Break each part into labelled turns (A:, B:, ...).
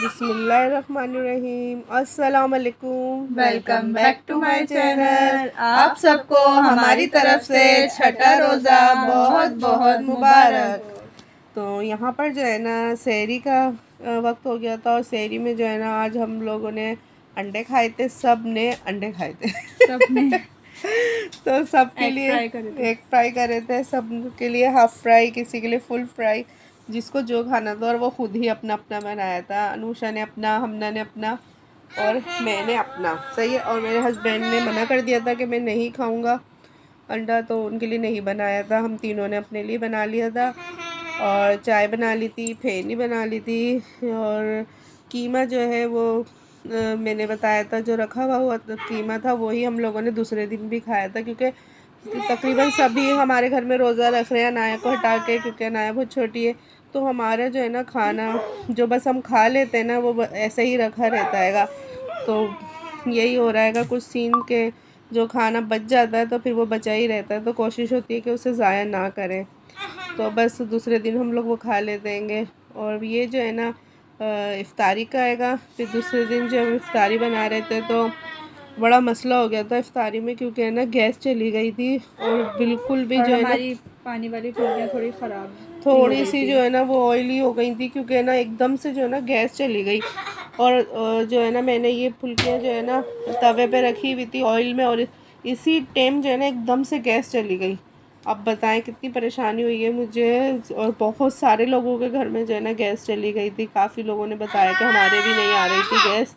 A: बिस्मिल्लाहिर्रहमानिर्रहीम। अस्सलाम वालेकुम।
B: Welcome back to my channel.
A: आप सबको हमारी तरफ से छठा रोज़ा बहुत बहुत मुबारक। तो यहाँ पर जो है ना सहरी का वक्त हो गया था और सहरी में जो है ना आज हम लोगों ने अंडे खाए थे। सब ने अंडे खाए थे
B: सबने
A: तो सबके
B: एग
A: लिए
B: फ्राई करे थे।
A: एग फ्राई करे थे, सब के लिए हाफ फ्राई, किसी के लिए फुल फ्राई, जिसको जो खाना था। और वो खुद ही अपना अपना बनाया था। अनुषा ने अपना, हमना ने अपना और मैंने अपना। सही है। और मेरे हस्बैंड ने मना कर दिया था कि मैं नहीं खाऊंगा अंडा, तो उनके लिए नहीं बनाया था। हम तीनों ने अपने लिए बना लिया था और चाय बना ली थी, फेनी बना ली थी। और कीमा जो है वो मैंने बताया था, जो रखा हुआ कीमा था वही हम लोगों ने दूसरे दिन भी खाया था, क्योंकि तकरीबन सभी हमारे घर में रोज़ा रख रहे हैं अनाया को हटा के, क्योंकि अनाया बहुत छोटी है। तो हमारा जो है ना खाना जो बस हम खा लेते हैं ना वो ऐसे ही रखा रहता हैगा। तो यही हो रहा हैगा कुछ सीन के, जो खाना बच जाता है तो फिर वो बचा ही रहता है। तो कोशिश होती है कि उसे ज़ाया ना करें। तो बस दूसरे दिन हम लोग वो खा लेते हैं। और ये जो है ना इफ्तारी का आएगा। फिर दूसरे दिन जब हम इफ्तारी बना रहे थे तो बड़ा मसला हो गया था इफ्तारी में, क्योंकि है ना गैस चली गई थी और बिल्कुल भी
B: और
A: जो है ना
B: हमारी पानी वाली फुल्कियाँ थोड़ी ख़राब भी हो
A: थोड़ी
B: गई
A: सी
B: थी।
A: जो है ना वो ऑयली हो गई थी, क्योंकि है ना एकदम से जो है ना गैस चली गई। और जो है ना मैंने ये फुल्कियाँ जो है ना तवे पे रखी हुई थी ऑयल में, और इसी टाइम जो है ना एकदम से गैस चली गई। अब बताएं कितनी परेशानी हुई है मुझे। और बहुत सारे लोगों के घर में जो है ना गैस चली गई थी। काफ़ी लोगों ने बताया कि हमारे भी नहीं आ रही थी गैस।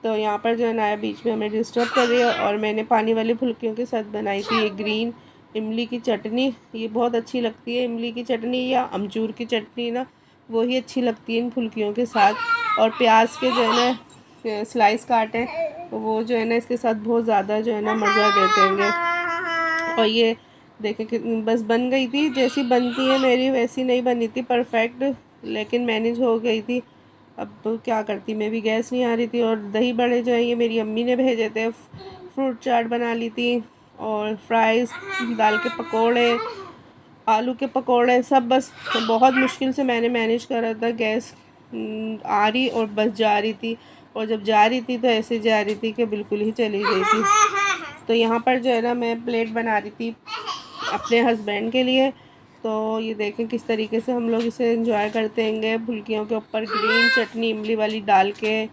A: तो यहाँ पर जो है ना बीच में हमें डिस्टर्ब कर रही है। और मैंने पानी वाली फुल्कियों के साथ बनाई थी ये ग्रीन इमली की चटनी। ये बहुत अच्छी लगती है, इमली की चटनी या अमचूर की चटनी ना, वही अच्छी लगती है इन फुल्कियों के साथ। और प्याज के जो है ना स्लाइस काटे, तो वो जो है ना इसके साथ बहुत ज़्यादा जो है ना मज़ा देते हैं। और ये देखें कि बस बन गई थी जैसी बनती है मेरी, वैसी नहीं बनी थी परफेक्ट, लेकिन मैनेज हो गई थी। अब तो क्या करती, मैं भी गैस नहीं आ रही थी। और दही बड़े जो है ये मेरी अम्मी ने भेजे थे। फ्रूट चाट बना ली थी और फ्राइज़, दाल के पकोड़े, आलू के पकोड़े, सब बस बहुत मुश्किल से मैंने मैनेज करा था। गैस आ रही और बस जा रही थी। और जब जा रही थी तो ऐसे जा रही थी कि बिल्कुल ही चली गई थी। तो यहाँ पर जो है ना मैं प्लेट बना रही थी अपने हस्बैंड के लिए। तो ये देखें किस तरीके से हम लोग इसे एंजॉय करते हैं, फुल्कियों के ऊपर ग्रीन चटनी इमली वाली डाल के,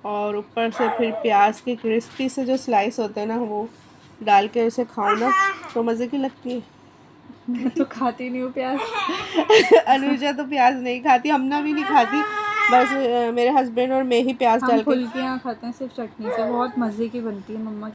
A: और ऊपर से फिर प्याज के क्रिस्पी से जो स्लाइस होते हैं ना वो डाल के उसे खाओ ना तो मज़े की लगती है।
B: मैं तो खाती नहीं हूँ प्याज।
A: अनुजा तो प्याज नहीं खाती, हमना भी नहीं खाती। बस मेरे हस्बैंड और मैं ही प्याज
B: हम
A: डाल के।
B: फुल्कियाँ खाते हैं सिर्फ चटनी से, बहुत मज़े की बनती है मम्मा।